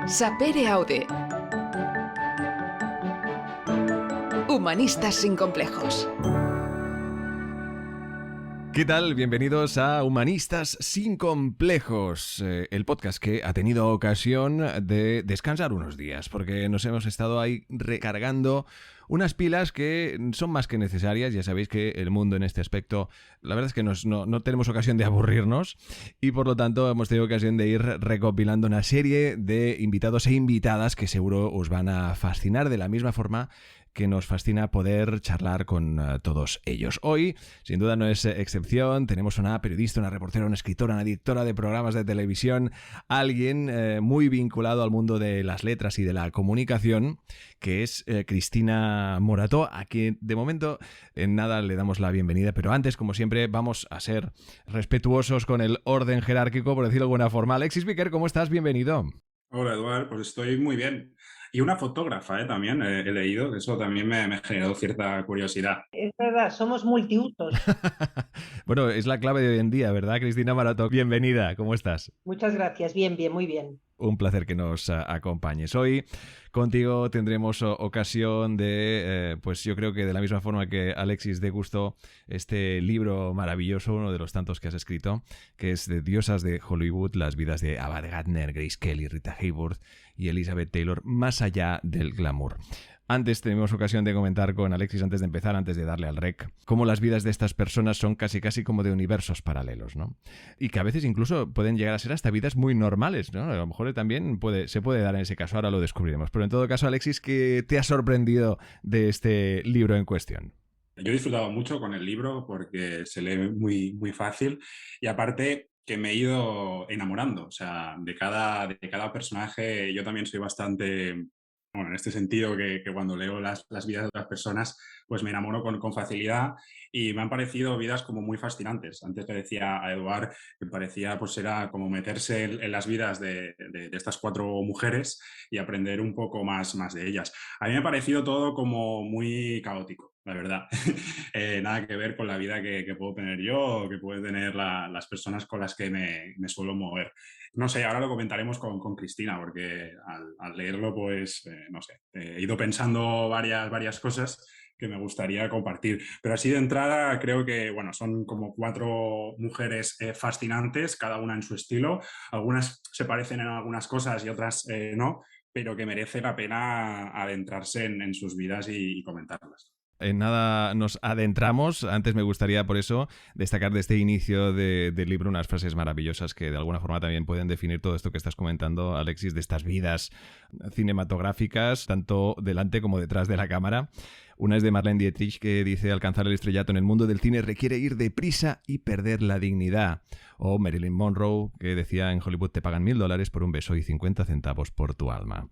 Sapere Aude. Humanistas sin complejos. ¿Qué tal? Bienvenidos a Humanistas sin complejos, el podcast que ha tenido ocasión de descansar unos días, porque nos hemos estado ahí recargando unas pilas que son más que necesarias. Ya sabéis que el mundo en este aspecto, la verdad es que no tenemos ocasión de aburrirnos y por lo tanto hemos tenido ocasión de ir recopilando una serie de invitados e invitadas que seguro os van a fascinar de la misma forma que nos fascina poder charlar con todos ellos. Hoy, sin duda, no es excepción. Tenemos una periodista, una reportera, una escritora, una directora de programas de televisión, alguien muy vinculado al mundo de las letras y de la comunicación, que es Cristina Morató, a quien de momento en nada le damos la bienvenida, pero antes, como siempre, vamos a ser respetuosos con el orden jerárquico, por decirlo de alguna forma. Alexis Viquer, ¿cómo estás? Bienvenido. Hola, Eduard, pues estoy muy bien. Y una fotógrafa, también he leído, eso también me ha generado cierta curiosidad. Es verdad, somos multiusos. Bueno, es la clave de hoy en día, ¿verdad, Cristina Morató? Bienvenida, ¿cómo estás? Muchas gracias, bien, muy bien. Un placer que nos acompañes. Hoy contigo tendremos ocasión de, pues yo creo que de la misma forma que Alexis de gusto, este libro maravilloso, uno de los tantos que has escrito, que es de Diosas de Hollywood, las vidas de Ava Gardner, Grace Kelly, Rita Hayworth y Elizabeth Taylor, más allá del glamour. Antes tuvimos ocasión de comentar con Alexis, antes de empezar, antes de darle al rec, cómo las vidas de estas personas son casi como de universos paralelos, ¿no? Y que a veces incluso pueden llegar a ser hasta vidas muy normales, ¿no? A lo mejor también se puede dar en ese caso, ahora lo descubriremos. Pero en todo caso, Alexis, ¿qué te ha sorprendido de este libro en cuestión? Yo he disfrutado mucho con el libro porque se lee muy fácil y aparte que me he ido enamorando, o sea, de cada personaje. Yo también soy bastante, bueno, en este sentido que cuando leo las vidas de otras personas, pues me enamoro con facilidad y me han parecido vidas como muy fascinantes. Antes le decía a Eduard que parecía, pues era como meterse en las vidas de estas cuatro mujeres y aprender un poco más de ellas. A mí me ha parecido todo como muy caótico, la verdad. Nada que ver con la vida que puedo tener yo o que pueden tener las personas con las que me suelo mover. No sé, ahora lo comentaremos con Cristina, porque al leerlo, pues, no sé, he ido pensando varias cosas que me gustaría compartir. Pero así de entrada creo que, bueno, son como cuatro mujeres fascinantes, cada una en su estilo. Algunas se parecen en algunas cosas y otras no, pero que merece la pena adentrarse en sus vidas y comentarlas. En nada nos adentramos. Antes me gustaría, por eso, destacar de este inicio del libro unas frases maravillosas que de alguna forma también pueden definir todo esto que estás comentando, Alexis, de estas vidas cinematográficas, tanto delante como detrás de la cámara. Una es de Marlene Dietrich, que dice: alcanzar el estrellato en el mundo del cine requiere ir deprisa y perder la dignidad. O Marilyn Monroe, que decía: en Hollywood te pagan $1000 por un beso y 50 centavos por tu alma.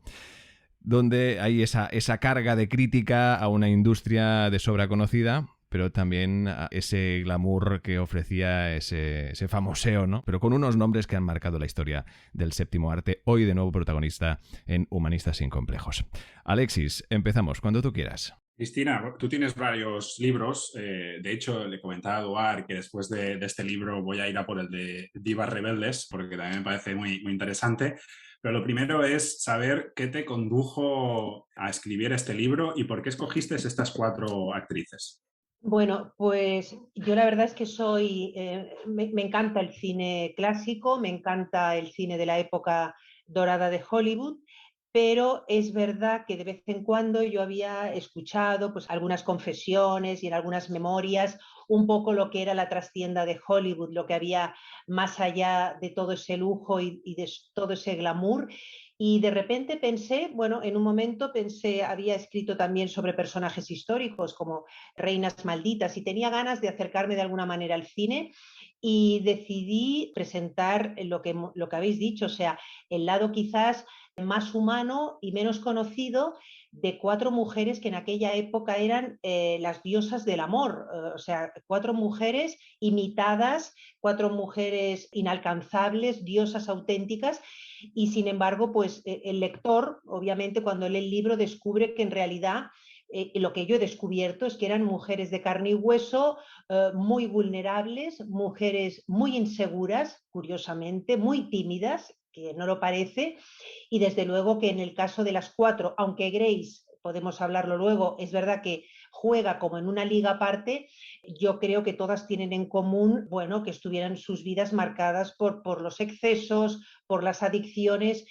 Donde hay esa carga de crítica a una industria de sobra conocida, pero también a ese glamour que ofrecía ese famoseo, ¿no? Pero con unos nombres que han marcado la historia del séptimo arte, hoy de nuevo protagonista en Humanistas sin complejos. Alexis, empezamos, cuando tú quieras. Cristina, tú tienes varios libros. De hecho, le comentaba a Eduard que después de este libro voy a ir a por el de Divas Rebeldes, porque también me parece muy interesante. Pero lo primero es saber qué te condujo a escribir este libro y por qué escogiste estas cuatro actrices. Bueno, pues yo la verdad es que me encanta el cine clásico, me encanta el cine de la época dorada de Hollywood, pero es verdad que de vez en cuando yo había escuchado pues algunas confesiones y en algunas memorias un poco lo que era la trastienda de Hollywood, lo que había más allá de todo ese lujo y de todo ese glamour. Y de repente pensé, bueno, en un momento pensé, había escrito también sobre personajes históricos como Reinas Malditas y tenía ganas de acercarme de alguna manera al cine y decidí presentar lo que habéis dicho, o sea, el lado quizás más humano y menos conocido de cuatro mujeres que en aquella época eran las diosas del amor, o sea, cuatro mujeres imitadas, cuatro mujeres inalcanzables, diosas auténticas. Y sin embargo, pues el lector, obviamente, cuando lee el libro descubre que en realidad lo que yo he descubierto es que eran mujeres de carne y hueso, muy vulnerables, mujeres muy inseguras, curiosamente, muy tímidas, que no lo parece, y desde luego que en el caso de las cuatro, aunque Grace, podemos hablarlo luego, es verdad que juega como en una liga aparte, yo creo que todas tienen en común, bueno, que estuvieran sus vidas marcadas por los excesos, por las adicciones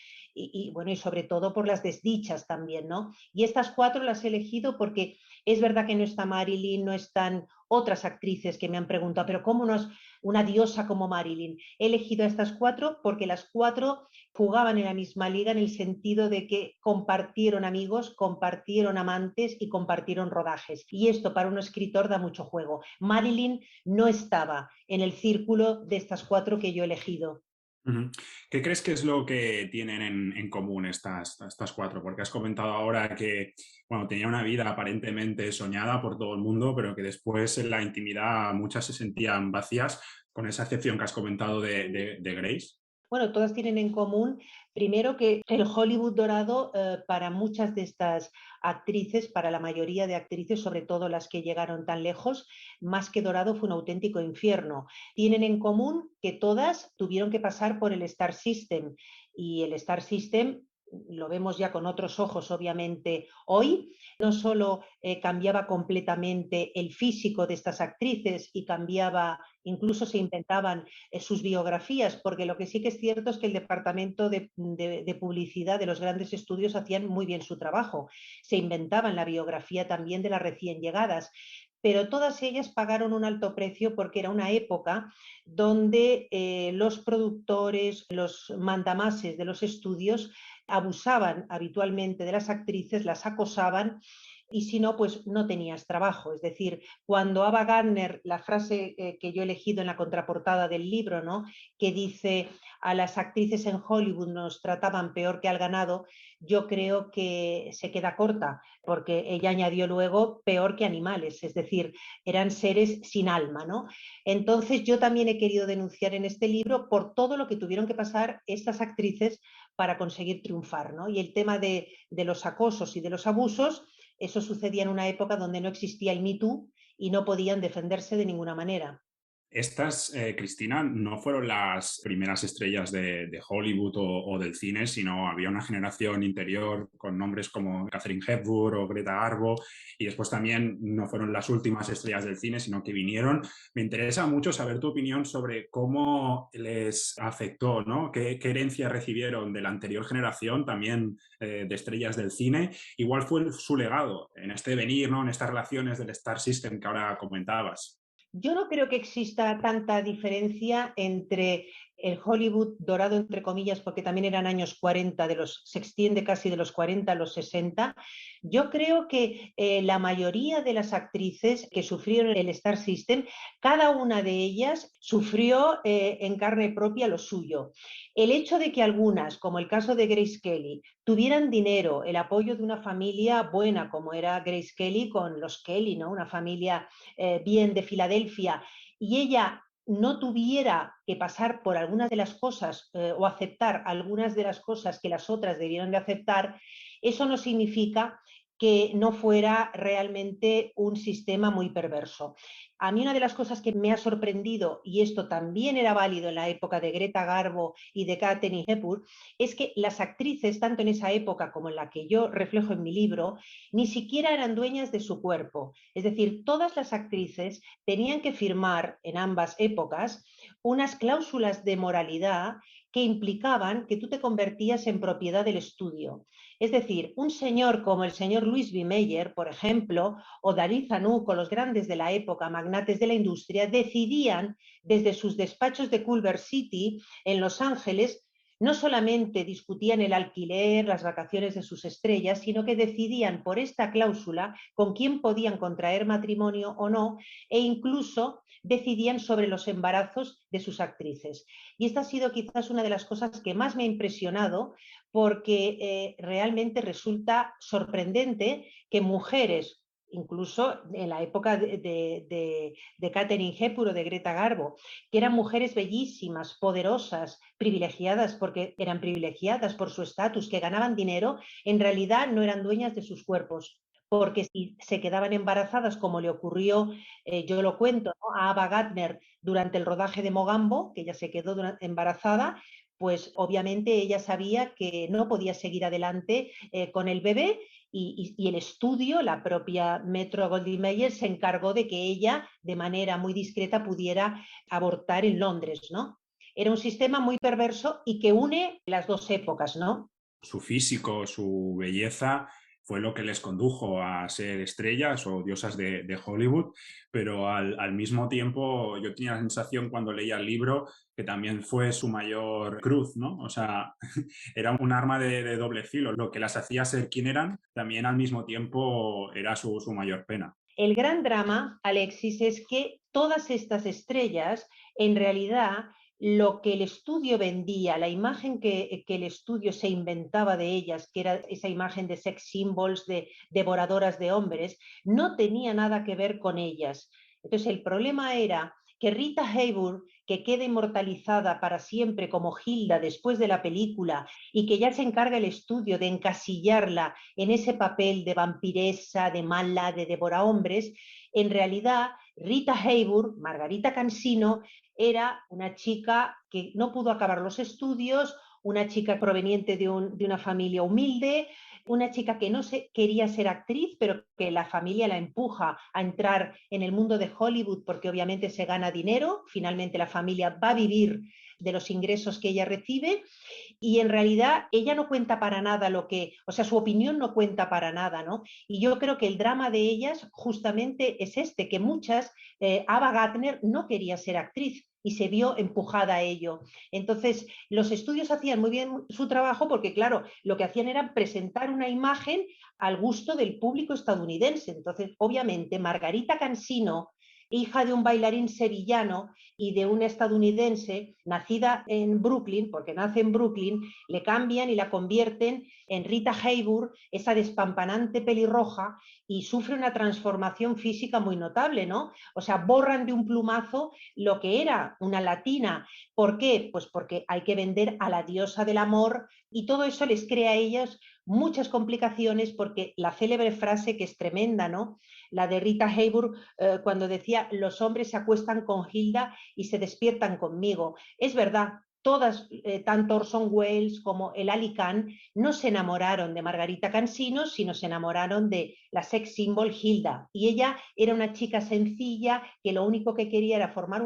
bueno, y sobre todo por las desdichas también, ¿no? Y estas cuatro las he elegido porque es verdad que no está Marilyn, no están otras actrices que me han preguntado, pero ¿cómo no es una diosa como Marilyn? He elegido a estas cuatro porque las cuatro jugaban en la misma liga en el sentido de que compartieron amigos, compartieron amantes y compartieron rodajes. Y esto para un escritor da mucho juego. Marilyn no estaba en el círculo de estas cuatro que yo he elegido. Ujú. ¿Qué crees que es lo que tienen en común estas cuatro? Porque has comentado ahora que bueno, tenía una vida aparentemente soñada por todo el mundo, pero que después en la intimidad muchas se sentían vacías, con esa excepción que has comentado de Grace. Bueno, todas tienen en común, primero, que el Hollywood dorado para muchas de estas actrices, para la mayoría de actrices, sobre todo las que llegaron tan lejos, más que dorado fue un auténtico infierno. Tienen en común que todas tuvieron que pasar por el Star System y el Star System lo vemos ya con otros ojos, obviamente, hoy. No solo cambiaba completamente el físico de estas actrices y cambiaba, incluso se inventaban sus biografías, porque lo que sí que es cierto es que el departamento de publicidad de los grandes estudios hacían muy bien su trabajo. Se inventaban la biografía también de las recién llegadas, pero todas ellas pagaron un alto precio porque era una época donde los productores, los mandamases de los estudios abusaban habitualmente de las actrices, las acosaban y si no, pues no tenías trabajo. Es decir, cuando Ava Gardner, la frase que yo he elegido en la contraportada del libro, ¿no? Que dice a las actrices en Hollywood nos trataban peor que al ganado, yo creo que se queda corta, porque ella añadió luego peor que animales, es decir, eran seres sin alma, ¿no? Entonces yo también he querido denunciar en este libro por todo lo que tuvieron que pasar estas actrices para conseguir triunfar, ¿no? Y el tema de los acosos y de los abusos, eso sucedía en una época donde no existía el Me Too y no podían defenderse de ninguna manera. Estas, Cristina, no fueron las primeras estrellas de Hollywood o del cine, sino había una generación interior con nombres como Katharine Hepburn o Greta Garbo, y después también no fueron las últimas estrellas del cine, sino que vinieron. Me interesa mucho saber tu opinión sobre cómo les afectó, ¿no? ¿Qué herencia recibieron de la anterior generación, también de estrellas del cine? Igual fue su legado en este venir, ¿no? En estas relaciones del Star System que ahora comentabas. Yo no creo que exista tanta diferencia entre el Hollywood dorado, entre comillas, porque también eran años 40, se extiende casi de los 40 a los 60. Yo creo que la mayoría de las actrices que sufrieron el Star System, cada una de ellas sufrió en carne propia lo suyo. El hecho de que algunas, como el caso de Grace Kelly, tuvieran dinero, el apoyo de una familia buena, como era Grace Kelly con los Kelly, ¿no? Una familia bien de Filadelfia, y ella no tuviera que pasar por algunas de las cosas o aceptar algunas de las cosas que las otras debieron de aceptar, eso no significa que no fuera realmente un sistema muy perverso. A mí una de las cosas que me ha sorprendido, y esto también era válido en la época de Greta Garbo y de Katharine Hepburn, es que las actrices, tanto en esa época como en la que yo reflejo en mi libro, ni siquiera eran dueñas de su cuerpo. Es decir, todas las actrices tenían que firmar en ambas épocas unas cláusulas de moralidad que implicaban que tú te convertías en propiedad del estudio. Es decir, un señor como el señor Louis B. Mayer, por ejemplo, o David Zanuck, o los grandes de la época, magnates de la industria, decidían desde sus despachos de Culver City, en Los Ángeles, no solamente discutían el alquiler, las vacaciones de sus estrellas, sino que decidían por esta cláusula con quién podían contraer matrimonio o no, e incluso decidían sobre los embarazos de sus actrices. Y esta ha sido quizás una de las cosas que más me ha impresionado, porque realmente resulta sorprendente que mujeres, incluso en la época de Katharine Hepburn o de Greta Garbo, que eran mujeres bellísimas, poderosas, privilegiadas, porque eran privilegiadas por su estatus, que ganaban dinero, en realidad no eran dueñas de sus cuerpos. Porque si se quedaban embarazadas, como le ocurrió, yo lo cuento, ¿no? A Ava Gardner durante el rodaje de Mogambo, que ella se quedó embarazada, pues obviamente ella sabía que no podía seguir adelante con el bebé y el estudio, la propia Metro-Goldwyn-Mayer se encargó de que ella de manera muy discreta pudiera abortar en Londres, ¿no? Era un sistema muy perverso y que une las dos épocas, ¿no? Su físico, su belleza fue lo que les condujo a ser estrellas o diosas de Hollywood, pero al mismo tiempo yo tenía la sensación cuando leía el libro que también fue su mayor cruz, ¿no? O sea, era un arma de doble filo. Lo que las hacía ser quien eran, también al mismo tiempo era su mayor pena. El gran drama, Alexis, es que todas estas estrellas, en realidad, lo que el estudio vendía, la imagen que el estudio se inventaba de ellas, que era esa imagen de sex symbols, de devoradoras de hombres, no tenía nada que ver con ellas. Entonces, el problema era que Rita Hayworth, que queda inmortalizada para siempre como Hilda después de la película y que ya se encarga el estudio de encasillarla en ese papel de vampiresa, de mala, de devorahombres, en realidad Rita Hayworth, Margarita Cansino, era una chica que no pudo acabar los estudios, una chica proveniente de una familia humilde, una chica que no quería ser actriz, pero que la familia la empuja a entrar en el mundo de Hollywood porque obviamente se gana dinero, finalmente la familia va a vivir de los ingresos que ella recibe y en realidad ella no cuenta para nada o sea, su opinión no cuenta para nada, ¿no? Y yo creo que el drama de ellas justamente es que muchas, Ava Gardner no quería ser actriz y se vio empujada a ello. Entonces, los estudios hacían muy bien su trabajo porque, claro, lo que hacían era presentar una imagen al gusto del público estadounidense. Entonces, obviamente, Margarita Cansino, hija de un bailarín sevillano y de una estadounidense nacida en Brooklyn, porque nace en Brooklyn, le cambian y la convierten en Rita Hayworth, esa despampanante pelirroja, y sufre una transformación física muy notable, ¿no? O sea, borran de un plumazo lo que era una latina. ¿Por qué? Pues porque hay que vender a la diosa del amor y todo eso les crea a ellas muchas complicaciones porque la célebre frase que es tremenda, ¿no? La de Rita Hayworth cuando decía los hombres se acuestan con Hilda y se despiertan conmigo. Es verdad, todas, tanto Orson Welles como el Ali Khan, no se enamoraron de Margarita Cansino, sino se enamoraron de la sex symbol Hilda. Y ella era una chica sencilla que lo único que quería era formar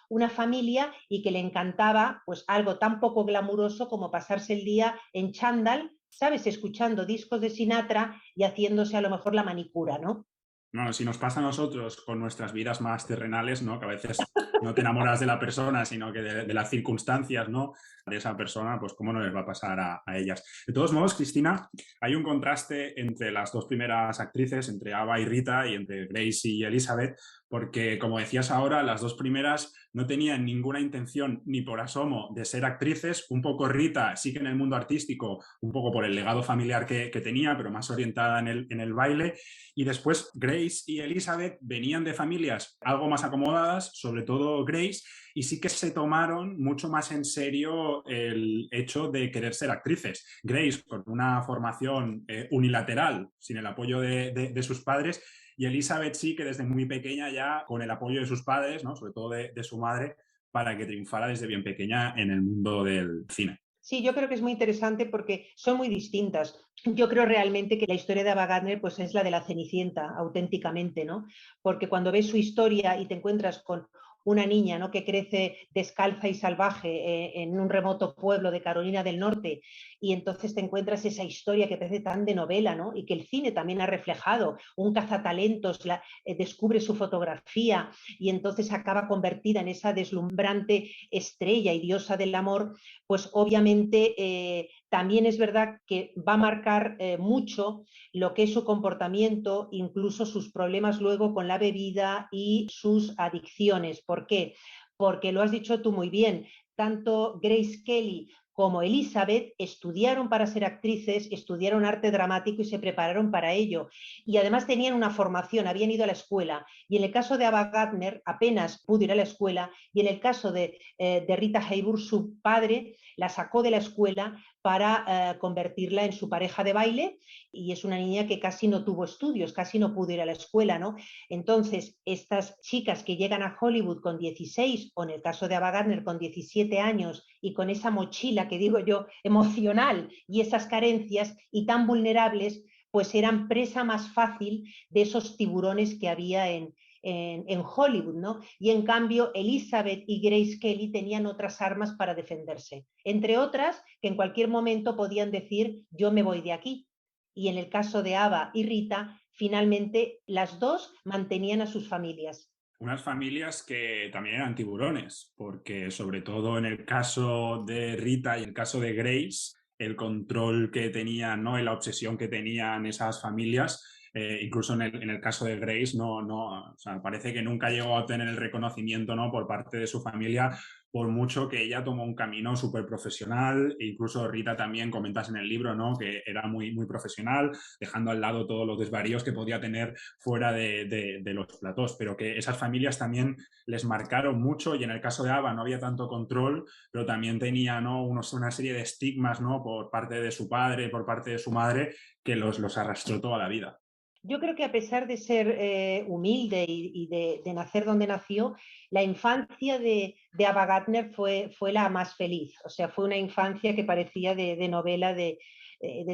una familia y que le encantaba pues algo tan poco glamuroso como pasarse el día en chándal, ¿sabes? Escuchando discos de Sinatra y haciéndose a lo mejor la manicura, ¿no? No, si nos pasa a nosotros con nuestras vidas más terrenales, ¿no? Que a veces no te enamoras de la persona, sino que de las circunstancias, ¿no? De esa persona, pues cómo no les va a pasar a ellas. De todos modos, Cristina, hay un contraste entre las dos primeras actrices, entre Ava y Rita, y entre Grace y Elizabeth, porque, como decías ahora, las dos primeras no tenían ninguna intención ni por asomo de ser actrices. Un poco Rita sí que en el mundo artístico, un poco por el legado familiar que tenía, pero más orientada en el baile. Y después Grace y Elizabeth venían de familias algo más acomodadas, sobre todo Grace, y sí que se tomaron mucho más en serio el hecho de querer ser actrices. Grace con una formación unilateral, sin el apoyo de sus padres, y Elizabeth sí que desde muy pequeña ya con el apoyo de sus padres, ¿no? Sobre todo de su madre, para que triunfara desde bien pequeña en el mundo del cine. Sí, yo creo que es muy interesante porque son muy distintas. Yo creo realmente que la historia de Ava Gardner pues, es la de la Cenicienta, auténticamente, ¿no? Porque cuando ves su historia y te encuentras con una niña, ¿no? Que crece descalza y salvaje en un remoto pueblo de Carolina del Norte y entonces te encuentras esa historia que parece tan de novela, ¿no? Y que el cine también ha reflejado. Un cazatalentos descubre su fotografía y entonces acaba convertida en esa deslumbrante estrella y diosa del amor, pues obviamente también es verdad que va a marcar mucho lo que es su comportamiento, incluso sus problemas luego con la bebida y sus adicciones. ¿Por qué? Porque lo has dicho tú muy bien, tanto Grace Kelly como Elizabeth estudiaron para ser actrices, estudiaron arte dramático y se prepararon para ello. Y además tenían una formación, habían ido a la escuela. Y en el caso de Ava Gardner apenas pudo ir a la escuela y en el caso de Rita Hayworth, su padre la sacó de la escuela para convertirla en su pareja de baile, y es una niña que casi no tuvo estudios, casi no pudo ir a la escuela, ¿no? Entonces, estas chicas que llegan a Hollywood con 16, o en el caso de Ava Gardner con 17 años, y con esa mochila que digo yo emocional y esas carencias, y tan vulnerables, pues eran presa más fácil de esos tiburones que había en Hollywood, ¿no? Y en cambio Elizabeth y Grace Kelly tenían otras armas para defenderse, entre otras que en cualquier momento podían decir yo me voy de aquí. Y en el caso de Ava y Rita, finalmente las dos mantenían a sus familias. Unas familias que también eran tiburones, porque sobre todo en el caso de Rita y el caso de Grace, el control que tenían, ¿no? Y la obsesión que tenían esas familias, incluso en el caso de Grace, o sea, parece que nunca llegó a obtener el reconocimiento, ¿no? Por parte de su familia, por mucho que ella tomó un camino súper profesional, e incluso Rita también comentas en el libro, ¿no? Que era muy, muy profesional, dejando al lado todos los desvaríos que podía tener fuera de los platós, pero que esas familias también les marcaron mucho, y en el caso de Ava no había tanto control, pero también tenía, ¿no? una serie de estigmas, ¿no? Por parte de su padre, por parte de su madre, que los arrastró toda la vida. Yo creo que a pesar de ser humilde y de nacer donde nació, la infancia de Ava Gardner fue la más feliz. O sea, fue una infancia que parecía de novela de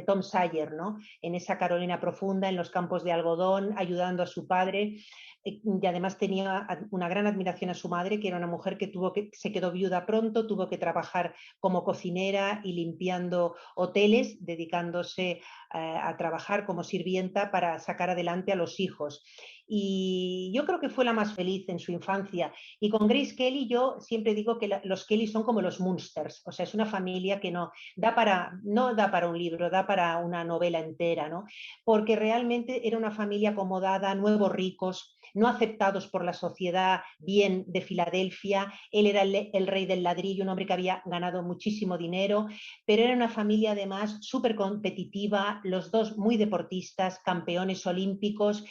Tom Sawyer, ¿no? En esa Carolina profunda, en los campos de algodón, ayudando a su padre. Y además tenía una gran admiración a su madre, que era una mujer que se quedó viuda pronto, tuvo que trabajar como cocinera y limpiando hoteles, dedicándose a trabajar como sirvienta para sacar adelante a los hijos. Y yo creo que fue la más feliz en su infancia. Y con Grace Kelly yo siempre digo que los Kelly son como los Munsters, o sea, es una familia que no da para un libro, da para una novela entera, ¿no? Porque realmente era una familia acomodada, nuevos ricos, no aceptados por la sociedad bien de Filadelfia. Él era el rey del ladrillo, un hombre que había ganado muchísimo dinero, pero era una familia además súper competitiva, los dos muy deportistas, campeones olímpicos,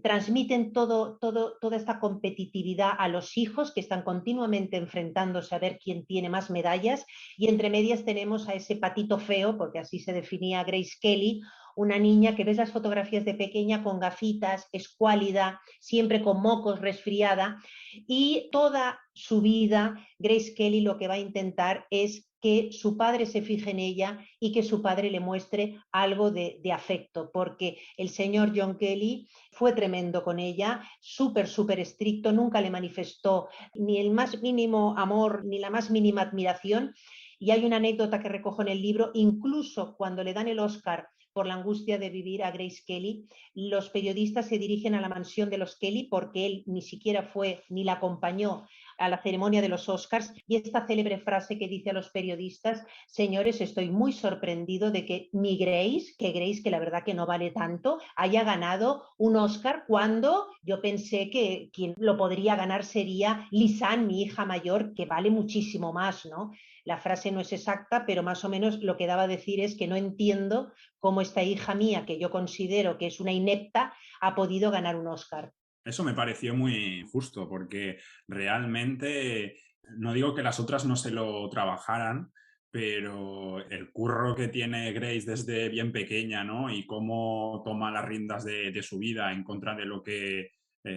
transmiten toda esta competitividad a los hijos, que están continuamente enfrentándose a ver quién tiene más medallas, y entre medias tenemos a ese patito feo, porque así se definía Grace Kelly, una niña que ves las fotografías de pequeña con gafitas, escuálida, siempre con mocos, resfriada, y toda su vida Grace Kelly lo que va a intentar es que su padre se fije en ella y que su padre le muestre algo de afecto, porque el señor John Kelly fue tremendo con ella, súper estricto, nunca le manifestó ni el más mínimo amor ni la más mínima admiración. Y hay una anécdota que recojo en el libro, incluso cuando le dan el Oscar por La angustia de vivir a Grace Kelly, los periodistas se dirigen a la mansión de los Kelly porque él ni siquiera fue ni la acompañó a la ceremonia de los Oscars, y esta célebre frase que dice a los periodistas: señores, estoy muy sorprendido de que mi Grace, que la verdad que no vale tanto, haya ganado un Oscar cuando yo pensé que quien lo podría ganar sería Lisanne, mi hija mayor, que vale muchísimo más, ¿no? La frase no es exacta, pero más o menos lo que daba a decir es que no entiendo cómo esta hija mía, que yo considero que es una inepta, ha podido ganar un Oscar. Eso me pareció muy justo, porque realmente, no digo que las otras no se lo trabajaran, pero el curro que tiene Grace desde bien pequeña, ¿no? Y cómo toma las riendas de su vida en contra de lo que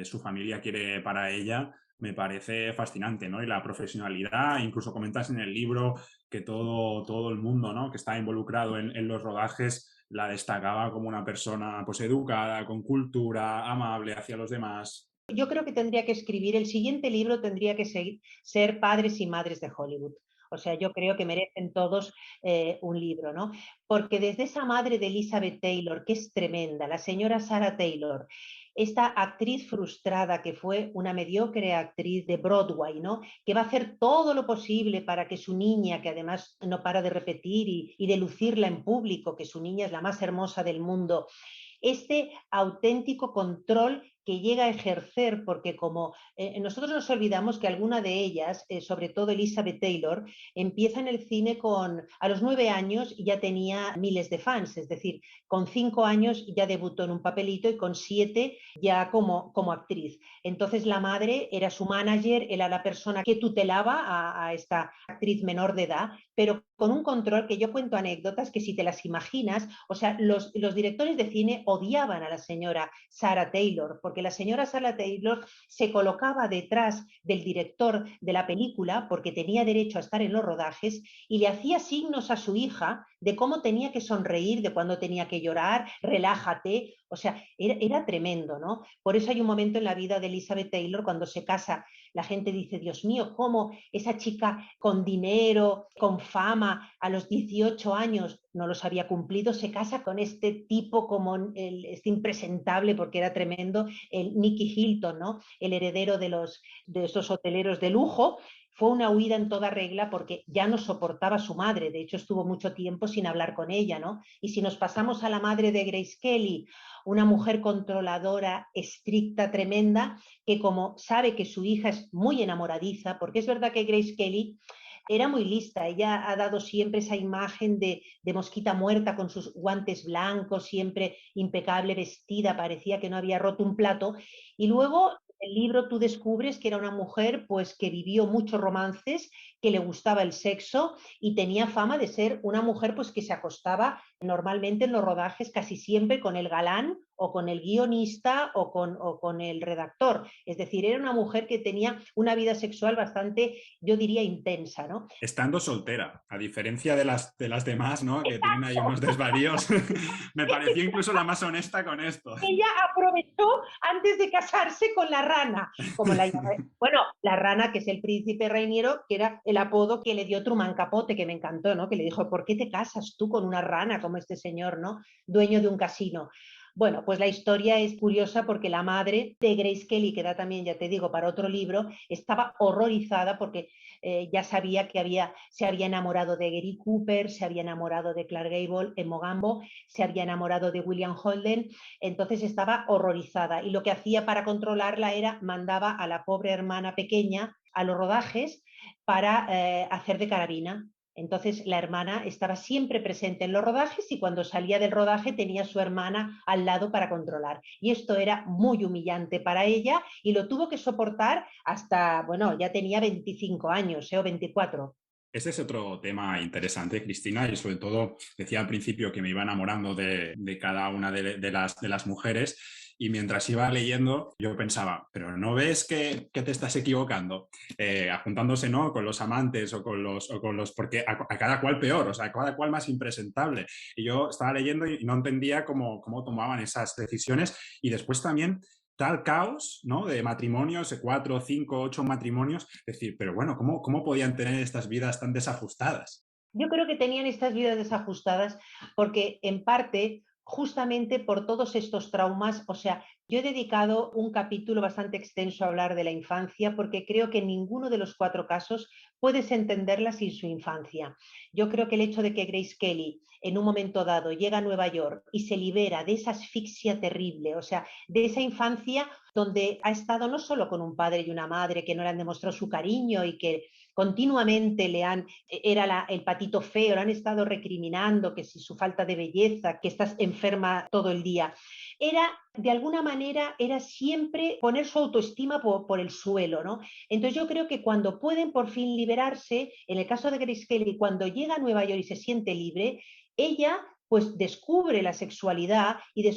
su familia quiere para ella, me parece fascinante, ¿no? Y la profesionalidad, incluso comentas en el libro que todo el mundo, ¿no? Que está involucrado en los rodajes la destacaba como una persona pues educada, con cultura, amable hacia los demás. Yo creo que tendría que escribir, el siguiente libro tendría que ser Padres y Madres de Hollywood. O sea, yo creo que merecen todos un libro, ¿no? Porque desde esa madre de Elizabeth Taylor, que es tremenda, la señora Sarah Taylor, esta actriz frustrada que fue una mediocre actriz de Broadway, ¿no? Que va a hacer todo lo posible para que su niña, que además no para de repetir y de lucirla en público, que su niña es la más hermosa del mundo, este auténtico control que llega a ejercer, porque como nosotros nos olvidamos que alguna de ellas, sobre todo Elizabeth Taylor, empieza en el cine a los 9 años y ya tenía miles de fans, es decir, con 5 años ya debutó en un papelito y con 7 ya como actriz. Entonces la madre era su manager, era la persona que tutelaba a esta actriz menor de edad, pero con un control que yo cuento anécdotas que si te las imaginas, o sea, los directores de cine odiaban a la señora Sarah Taylor, porque la señora Sarah Taylor se colocaba detrás del director de la película porque tenía derecho a estar en los rodajes y le hacía signos a su hija de cómo tenía que sonreír, de cuándo tenía que llorar, relájate, o sea, era tremendo, ¿no? Por eso hay un momento en la vida de Elizabeth Taylor cuando se casa, la gente dice, Dios mío, cómo esa chica con dinero, con fama, a los 18 años no los había cumplido, se casa con este tipo como este impresentable, porque era tremendo, el Nicky Hilton, ¿no? El heredero de esos hoteleros de lujo. Fue una huida en toda regla porque ya no soportaba a su madre, de hecho estuvo mucho tiempo sin hablar con ella, ¿no? Y si nos pasamos a la madre de Grace Kelly, una mujer controladora, estricta, tremenda, que como sabe que su hija es muy enamoradiza, porque es verdad que Grace Kelly era muy lista, ella ha dado siempre esa imagen de mosquita muerta con sus guantes blancos, siempre impecable vestida, parecía que no había roto un plato, y luego en el libro tú descubres que era una mujer pues que vivió muchos romances, que le gustaba el sexo y tenía fama de ser una mujer pues que se acostaba normalmente en los rodajes casi siempre con el galán o con el guionista o con el redactor. Es decir, era una mujer que tenía una vida sexual bastante, yo diría, intensa, ¿no? Estando soltera, a diferencia de las demás, ¿no? Que tienen ahí unos desvaríos, me pareció incluso la más honesta con esto. Ella aprovechó antes de casarse con la rana, como la llamé. Bueno, la rana, que es el príncipe Reiniero, que era el apodo que le dio Truman Capote, que me encantó, ¿no? Que le dijo, ¿por qué te casas tú con una rana como este señor, ¿no? Dueño de un casino. Bueno, pues la historia es curiosa porque la madre de Grace Kelly, que da también, ya te digo, para otro libro, estaba horrorizada porque ya sabía que se había enamorado de Gary Cooper, se había enamorado de Clark Gable en Mogambo, se había enamorado de William Holden, entonces estaba horrorizada y lo que hacía para controlarla era mandaba a la pobre hermana pequeña a los rodajes para hacer de carabina. Entonces la hermana estaba siempre presente en los rodajes y cuando salía del rodaje tenía a su hermana al lado para controlar. Y esto era muy humillante para ella y lo tuvo que soportar hasta, bueno, ya tenía 25 años, o 24. Ese es otro tema interesante, Cristina, y sobre todo decía al principio que me iba enamorando de cada una de las mujeres y mientras iba leyendo yo pensaba, pero ¿no ves que te estás equivocando? Juntándose, ¿no? Con los amantes o con los porque a cada cual peor, o sea, a cada cual más impresentable. Y yo estaba leyendo y no entendía cómo tomaban esas decisiones y después también tal caos, ¿no? De matrimonios, de 4, 5, 8 matrimonios. Es decir, pero bueno, ¿cómo podían tener estas vidas tan desajustadas? Yo creo que tenían estas vidas desajustadas porque en parte justamente por todos estos traumas, o sea, yo he dedicado un capítulo bastante extenso a hablar de la infancia porque creo que en ninguno de los 4 casos puedes entenderla sin su infancia. Yo creo que el hecho de que Grace Kelly en un momento dado llega a Nueva York y se libera de esa asfixia terrible, o sea, de esa infancia donde ha estado no solo con un padre y una madre que no le han demostrado su cariño y que continuamente el patito feo, le han estado recriminando que si su falta de belleza, que estás enferma todo el día. De alguna manera, era siempre poner su autoestima por el suelo, ¿no? Entonces yo creo que cuando pueden por fin liberarse, en el caso de Grace Kelly, cuando llega a Nueva York y se siente libre, ella pues descubre la sexualidad y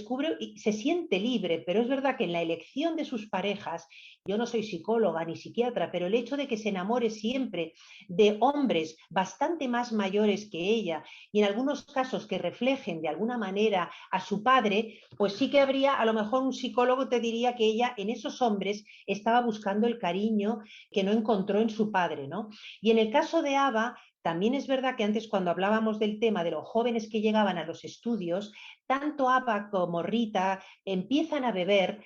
se siente libre, pero es verdad que en la elección de sus parejas, yo no soy psicóloga ni psiquiatra, pero el hecho de que se enamore siempre de hombres bastante más mayores que ella y en algunos casos que reflejen de alguna manera a su padre, pues sí que habría, a lo mejor un psicólogo te diría que ella en esos hombres estaba buscando el cariño que no encontró en su padre, ¿no? Y en el caso de Ava, también es verdad que antes cuando hablábamos del tema de los jóvenes que llegaban a los estudios, tanto Ava como Rita empiezan a beber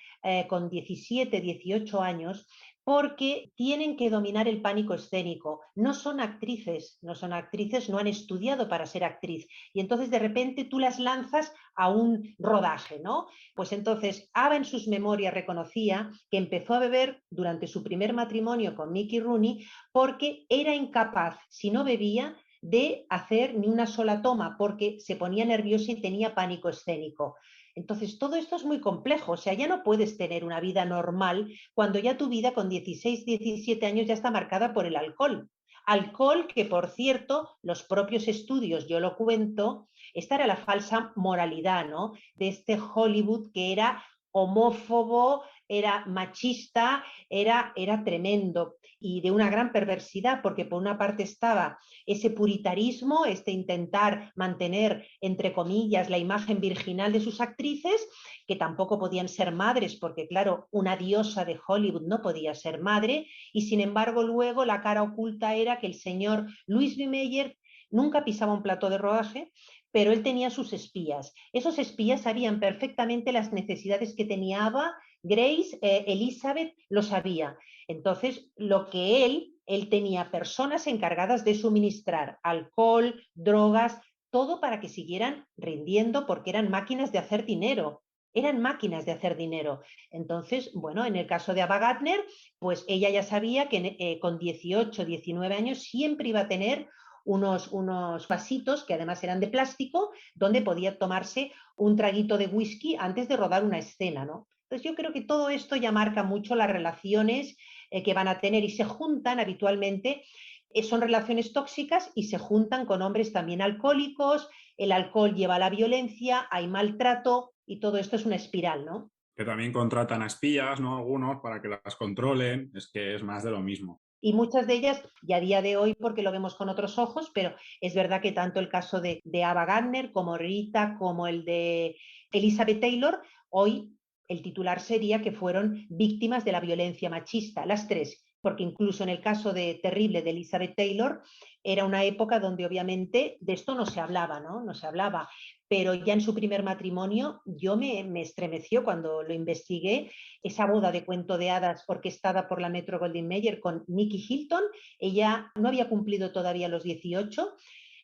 con 17, 18 años, porque tienen que dominar el pánico escénico. No son actrices, no han estudiado para ser actriz. Y entonces de repente tú las lanzas a un rodaje, ¿no? Pues entonces Ava en sus memorias reconocía que empezó a beber durante su primer matrimonio con Mickey Rooney porque era incapaz, si no bebía, de hacer ni una sola toma porque se ponía nerviosa y tenía pánico escénico. Entonces, todo esto es muy complejo, o sea, ya no puedes tener una vida normal cuando ya tu vida con 16, 17 años ya está marcada por el alcohol. Alcohol que, por cierto, los propios estudios, yo lo cuento, esta era la falsa moralidad, ¿no? De este Hollywood que era homófobo, era machista, era tremendo y de una gran perversidad, porque por una parte estaba ese puritarismo, este intentar mantener, entre comillas, la imagen virginal de sus actrices, que tampoco podían ser madres, porque claro, una diosa de Hollywood no podía ser madre, y sin embargo luego la cara oculta era que el señor Louis B. Mayer nunca pisaba un plato de rodaje, pero él tenía sus espías. Esos espías sabían perfectamente las necesidades que tenía Ava, Grace, Elizabeth lo sabía. Entonces, lo que él tenía personas encargadas de suministrar alcohol, drogas, todo para que siguieran rindiendo porque eran máquinas de hacer dinero. Eran máquinas de hacer dinero. Entonces, bueno, en el caso de Ava Gardner, pues ella ya sabía que con 18, 19 años siempre iba a tener unos vasitos que además eran de plástico, donde podía tomarse un traguito de whisky antes de rodar una escena, ¿no? Entonces yo creo que todo esto ya marca mucho las relaciones que van a tener y se juntan habitualmente, son relaciones tóxicas y se juntan con hombres también alcohólicos, el alcohol lleva a la violencia, hay maltrato y todo esto es una espiral, ¿no? Que también contratan a espías, ¿no? Algunos para que las controlen, es que es más de lo mismo. Y muchas de ellas, y a día de hoy, porque lo vemos con otros ojos, pero es verdad que tanto el caso de Ava Gardner como Rita, como el de Elizabeth Taylor, hoy el titular sería que fueron víctimas de la violencia machista, las tres, porque incluso en el caso de terrible de Elizabeth Taylor, era una época donde obviamente de esto no se hablaba, ¿no? No se hablaba, pero ya en su primer matrimonio yo me estremeció cuando lo investigué, esa boda de cuento de hadas orquestada por la Metro Goldwyn Mayer con Nicky Hilton. Ella no había cumplido todavía los 18,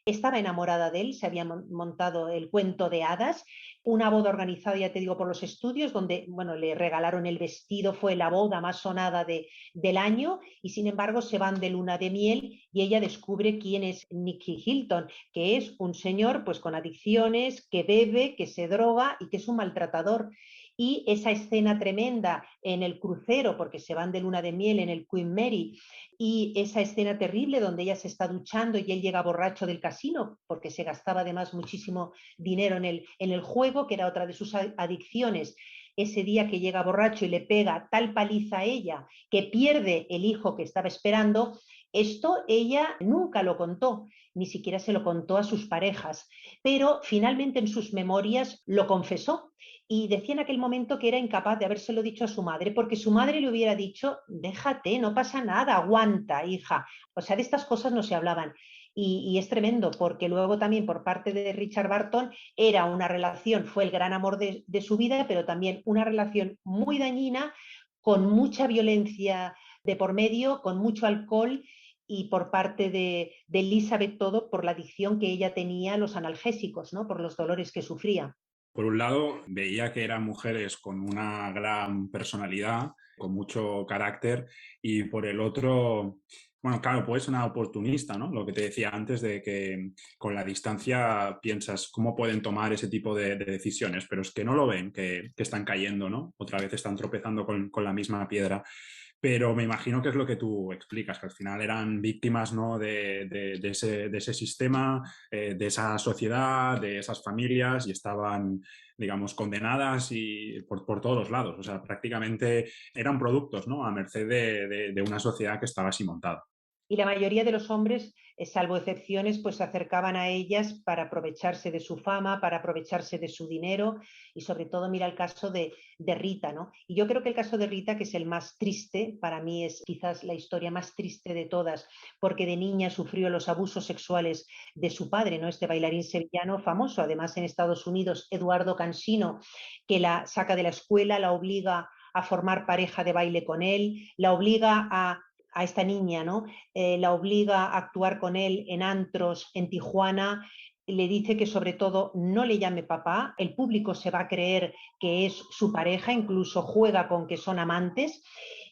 estaba enamorada de él, se había montado el cuento de hadas, una boda organizada, ya te digo, por los estudios, donde, bueno, le regalaron el vestido, fue la boda más sonada del año, y sin embargo se van de luna de miel y ella descubre quién es Nicky Hilton, que es un señor pues con adicciones, que bebe, que se droga y que es un maltratador. Y esa escena tremenda en el crucero, porque se van de luna de miel en el Queen Mary, y esa escena terrible donde ella se está duchando y él llega borracho del casino, porque se gastaba además muchísimo dinero en el juego, que era otra de sus adicciones. Ese día que llega borracho y le pega tal paliza a ella que pierde el hijo que estaba esperando, esto ella nunca lo contó, ni siquiera se lo contó a sus parejas, pero finalmente en sus memorias lo confesó y decía en aquel momento que era incapaz de habérselo dicho a su madre, porque su madre le hubiera dicho, déjate, no pasa nada, aguanta, hija. O sea, de estas cosas no se hablaban. Y es tremendo, porque luego también por parte de Richard Barton era una relación, fue el gran amor de su vida, pero también una relación muy dañina, con mucha violencia de por medio, con mucho alcohol y por parte de Elizabeth todo por la adicción que ella tenía a los analgésicos, ¿no? Por los dolores que sufría. Por un lado, veía que eran mujeres con una gran personalidad, con mucho carácter, y por el otro, bueno, claro, pues una oportunista, ¿no? Lo que te decía antes de que con la distancia piensas cómo pueden tomar ese tipo de decisiones, pero es que no lo ven, que están cayendo, ¿no? Otra vez están tropezando con la misma piedra. Pero me imagino que es lo que tú explicas, que al final eran víctimas, ¿no? de ese sistema, de esa sociedad, de esas familias y estaban, digamos, condenadas y por todos los lados. O sea, prácticamente eran productos, ¿no? A merced de una sociedad que estaba así montada. Y la mayoría de los hombres, salvo excepciones, pues se acercaban a ellas para aprovecharse de su fama, para aprovecharse de su dinero y sobre todo mira el caso de Rita, ¿no? Y yo creo que el caso de Rita, que es el más triste, para mí es quizás la historia más triste de todas, porque de niña sufrió los abusos sexuales de su padre, ¿no? Este bailarín sevillano famoso, además en Estados Unidos, Eduardo Cansino, que la saca de la escuela, la obliga a formar pareja de baile con él, la obliga a esta niña, ¿no? La obliga a actuar con él en antros en Tijuana, le dice que sobre todo no le llame papá, el público se va a creer que es su pareja, incluso juega con que son amantes.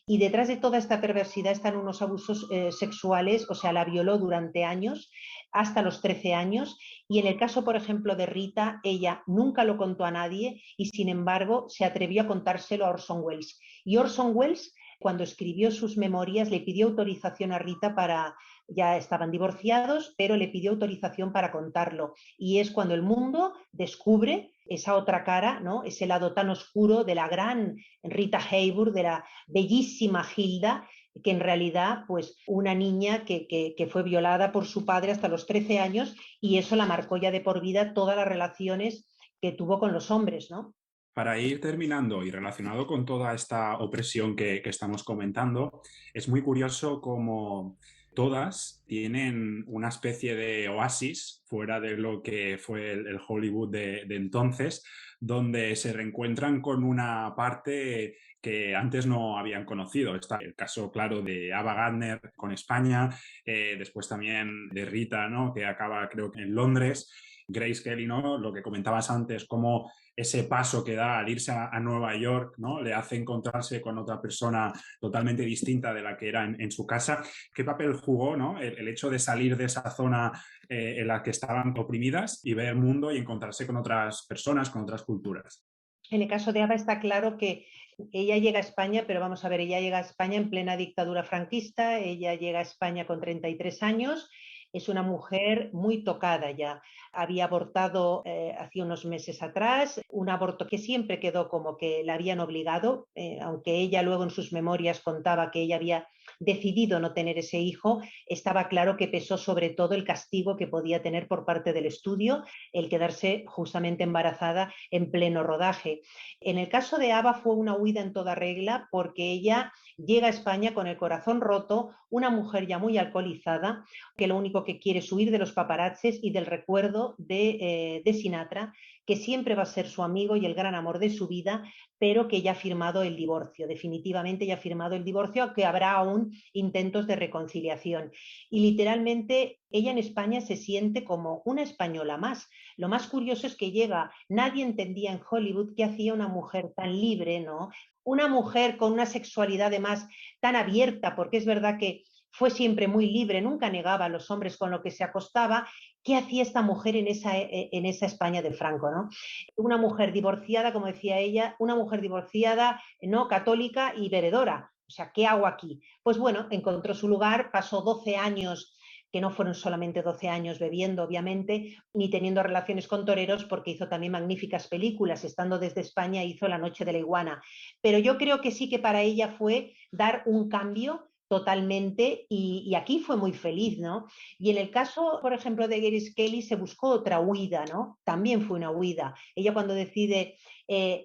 Y detrás de toda esta perversidad están unos abusos sexuales, o sea, la violó durante años, hasta los 13 años. Y en el caso, por ejemplo, de Rita, ella nunca lo contó a nadie y, sin embargo, se atrevió a contárselo a Orson Welles. Y Orson Welles, cuando escribió sus memorias, le pidió autorización a Rita para, ya estaban divorciados, pero le pidió autorización para contarlo. Y es cuando el mundo descubre esa otra cara, ¿no? Ese lado tan oscuro de la gran Rita Hayworth, de la bellísima Hilda, que en realidad, pues, una niña que fue violada por su padre hasta los 13 años, y eso la marcó ya de por vida todas las relaciones que tuvo con los hombres, ¿no? Para ir terminando y relacionado con toda esta opresión que estamos comentando, es muy curioso cómo todas tienen una especie de oasis fuera de lo que fue el Hollywood de entonces, donde se reencuentran con una parte que antes no habían conocido. Está el caso, claro, de Ava Gardner con España, después también de Rita, ¿no? Que acaba, creo que en Londres. Grace Kelly, ¿no? Lo que comentabas antes, cómo ese paso que da al irse a Nueva York, ¿no? Le hace encontrarse con otra persona totalmente distinta de la que era en su casa. ¿Qué papel jugó, ¿no? El hecho de salir de esa zona en la que estaban oprimidas y ver el mundo y encontrarse con otras personas, con otras culturas? En el caso de Ava está claro que ella llega a España, pero vamos a ver, ella llega a España en plena dictadura franquista, ella llega a España con 33 años, es una mujer muy tocada ya. Había abortado hacía unos meses atrás, un aborto que siempre quedó como que la habían obligado, aunque ella luego en sus memorias contaba que ella había decidido no tener ese hijo, estaba claro que pesó sobre todo el castigo que podía tener por parte del estudio, el quedarse justamente embarazada en pleno rodaje. En el caso de Ava fue una huida en toda regla porque ella llega a España con el corazón roto, una mujer ya muy alcoholizada, que lo único que quiere es huir de los paparazzis y del recuerdo de Sinatra, que siempre va a ser su amigo y el gran amor de su vida, pero que ya ha firmado el divorcio, definitivamente ya ha firmado el divorcio, aunque habrá aún intentos de reconciliación. Y literalmente ella en España se siente como una española más. Lo más curioso es que llega, nadie entendía en Hollywood qué hacía una mujer tan libre, ¿no? Una mujer con una sexualidad además tan abierta, porque es verdad que fue siempre muy libre, nunca negaba a los hombres con lo que se acostaba. ¿Qué hacía esta mujer en esa España de Franco, ¿no? Una mujer divorciada, como decía ella, una mujer divorciada, no católica y bebedora. O sea, ¿qué hago aquí? Pues bueno, encontró su lugar, pasó 12 años, que no fueron solamente 12 años bebiendo, obviamente, ni teniendo relaciones con toreros, porque hizo también magníficas películas. Estando desde España hizo La noche de la iguana. Pero yo creo que sí que para ella fue dar un cambio totalmente y aquí fue muy feliz, ¿no? Y en el caso, por ejemplo, de Grace Kelly se buscó otra huida, ¿no? También fue una huida. Ella cuando decide,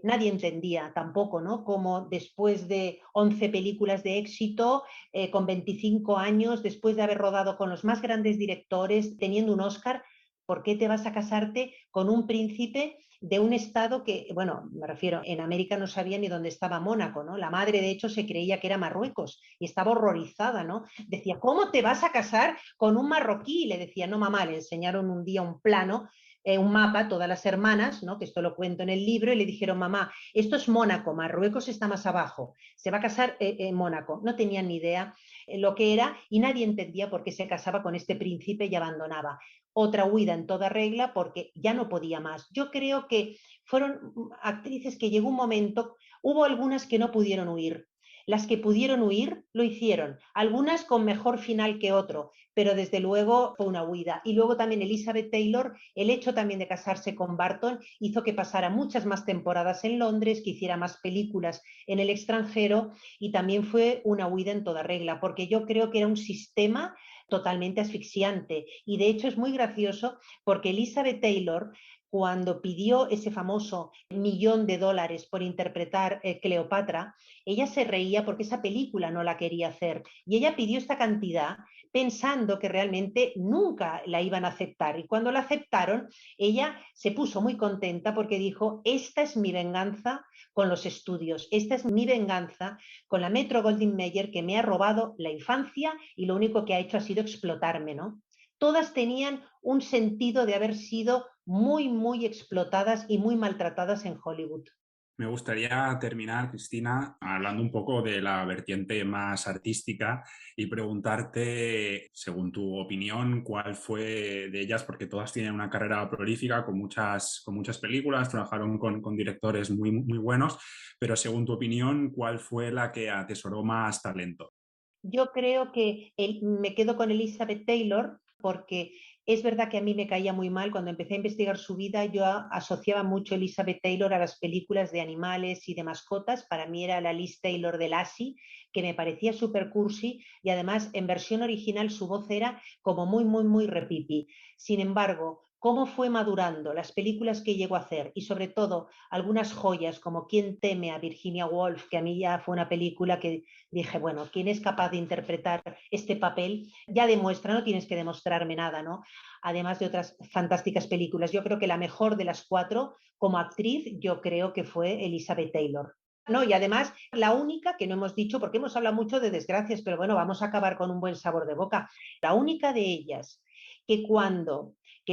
nadie entendía tampoco, ¿no? Como después de 11 películas de éxito, con 25 años, después de haber rodado con los más grandes directores, teniendo un Oscar, ¿por qué te vas a casarte con un príncipe de un estado que, bueno, me refiero, en América no sabía ni dónde estaba Mónaco, ¿no? La madre, de hecho, se creía que era Marruecos y estaba horrorizada, ¿no? Decía, ¿cómo te vas a casar con un marroquí? Y le decía, no, mamá, le enseñaron un día un plano, un mapa, todas las hermanas, ¿no? Que esto lo cuento en el libro, y le dijeron, mamá, esto es Mónaco, Marruecos está más abajo, se va a casar en Mónaco. No tenían ni idea lo que era y nadie entendía por qué se casaba con este príncipe y abandonaba. Otra huida en toda regla porque ya no podía más. Yo creo que fueron actrices que llegó un momento, hubo algunas que no pudieron huir. Las que pudieron huir lo hicieron, algunas con mejor final que otro, pero desde luego fue una huida. Y luego también Elizabeth Taylor, el hecho también de casarse con Barton hizo que pasara muchas más temporadas en Londres, que hiciera más películas en el extranjero, y también fue una huida en toda regla, porque yo creo que era un sistema totalmente asfixiante. Y de hecho es muy gracioso porque Elizabeth Taylor cuando pidió ese famoso $1.000.000 por interpretar Cleopatra, ella se reía porque esa película no la quería hacer. Y ella pidió esta cantidad pensando que realmente nunca la iban a aceptar. Y cuando la aceptaron, ella se puso muy contenta porque dijo, esta es mi venganza con los estudios, esta es mi venganza con la Metro-Goldwyn-Mayer, que me ha robado la infancia y lo único que ha hecho ha sido explotarme, ¿no? Todas tenían un sentido de haber sido muy, muy explotadas y muy maltratadas en Hollywood. Me gustaría terminar, Cristina, hablando un poco de la vertiente más artística y preguntarte, según tu opinión, cuál fue de ellas, porque todas tienen una carrera prolífica con muchas películas, trabajaron con directores muy, muy buenos, pero según tu opinión, ¿cuál fue la que atesoró más talento? Yo creo que me quedo con Elizabeth Taylor porque es verdad que a mí me caía muy mal. Cuando empecé a investigar su vida, yo asociaba mucho a Elizabeth Taylor a las películas de animales y de mascotas. Para mí era la Liz Taylor de Lassie, que me parecía súper cursi y además en versión original su voz era como muy, muy, muy repipi. Sin embargo, cómo fue madurando, las películas que llegó a hacer y sobre todo algunas joyas como Quién teme a Virginia Woolf, que a mí ya fue una película que dije, bueno, ¿quién es capaz de interpretar este papel? Ya demuestra, no tienes que demostrarme nada, ¿no? Además de otras fantásticas películas. Yo creo que la mejor de las 4 como actriz, yo creo que fue Elizabeth Taylor. No, y además la única que no hemos dicho, porque hemos hablado mucho de desgracias, pero bueno, vamos a acabar con un buen sabor de boca. La única de ellas que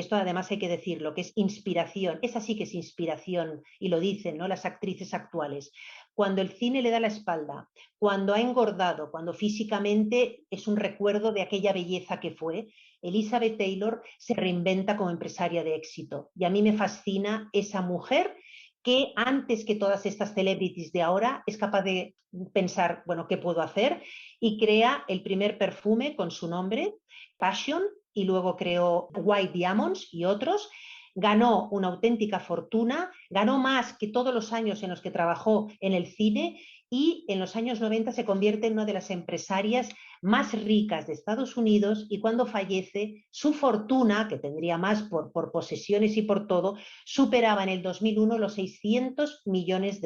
esto además hay que decirlo, que es inspiración, esa sí que es inspiración, y lo dicen, ¿no?, las actrices actuales, cuando el cine le da la espalda, cuando ha engordado, cuando físicamente es un recuerdo de aquella belleza que fue, Elizabeth Taylor se reinventa como empresaria de éxito. Y a mí me fascina esa mujer que antes que todas estas celebrities de ahora es capaz de pensar, bueno, ¿qué puedo hacer? Y crea el primer perfume con su nombre, Passion, y luego creó White Diamonds y otros. Ganó una auténtica fortuna, ganó más que todos los años en los que trabajó en el cine y en los años 90 se convierte en una de las empresarias más ricas de Estados Unidos y cuando fallece su fortuna, que tendría más por posesiones y por todo, superaba en el 2001 los $600 millones.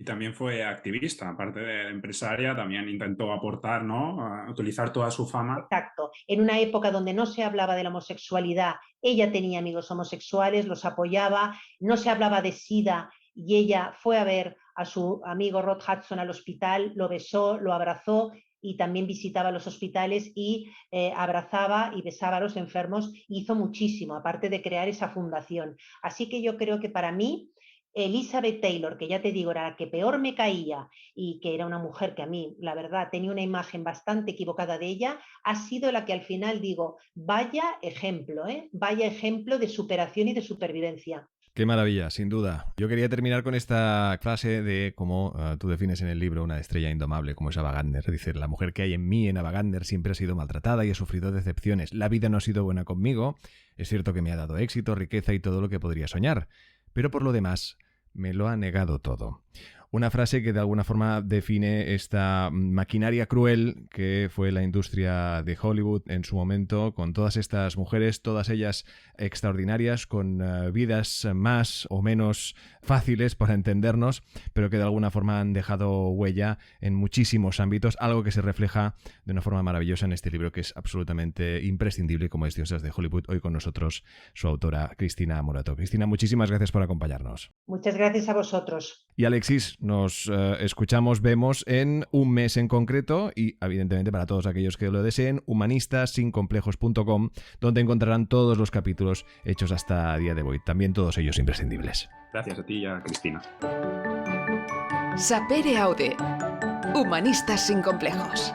Y también fue activista, aparte de empresaria, también intentó aportar, ¿no?, a utilizar toda su fama. Exacto. En una época donde no se hablaba de la homosexualidad, ella tenía amigos homosexuales, los apoyaba, no se hablaba de SIDA y ella fue a ver a su amigo Rod Hudson al hospital, lo besó, lo abrazó y también visitaba los hospitales y abrazaba y besaba a los enfermos. Hizo muchísimo, aparte de crear esa fundación. Así que yo creo que para mí Elizabeth Taylor, que ya te digo, era la que peor me caía y que era una mujer que a mí, la verdad, tenía una imagen bastante equivocada de ella, ha sido la que al final digo, vaya ejemplo, vaya ejemplo de superación y de supervivencia. Qué maravilla, sin duda. Yo quería terminar con esta frase de cómo tú defines en el libro una estrella indomable, como es Ava Gardner. Dice, la mujer que hay en mí, en Ava Gardner, siempre ha sido maltratada y he sufrido decepciones. La vida no ha sido buena conmigo. Es cierto que me ha dado éxito, riqueza y todo lo que podría soñar. Pero por lo demás, me lo ha negado todo. Una frase que de alguna forma define esta maquinaria cruel que fue la industria de Hollywood en su momento, con todas estas mujeres, todas ellas extraordinarias, con vidas más o menos fáciles para entendernos, pero que de alguna forma han dejado huella en muchísimos ámbitos, algo que se refleja de una forma maravillosa en este libro que es absolutamente imprescindible, como es Diosas de Hollywood. Hoy con nosotros su autora, Cristina Morato. Cristina, muchísimas gracias por acompañarnos. Muchas gracias a vosotros. Y Alexis, nos escuchamos, vemos en un mes en concreto y evidentemente para todos aquellos que lo deseen, humanistassincomplejos.com, donde encontrarán todos los capítulos hechos hasta el día de hoy, también todos ellos imprescindibles. Gracias a ti y a Cristina. Sapere Aude. Humanistas sin complejos.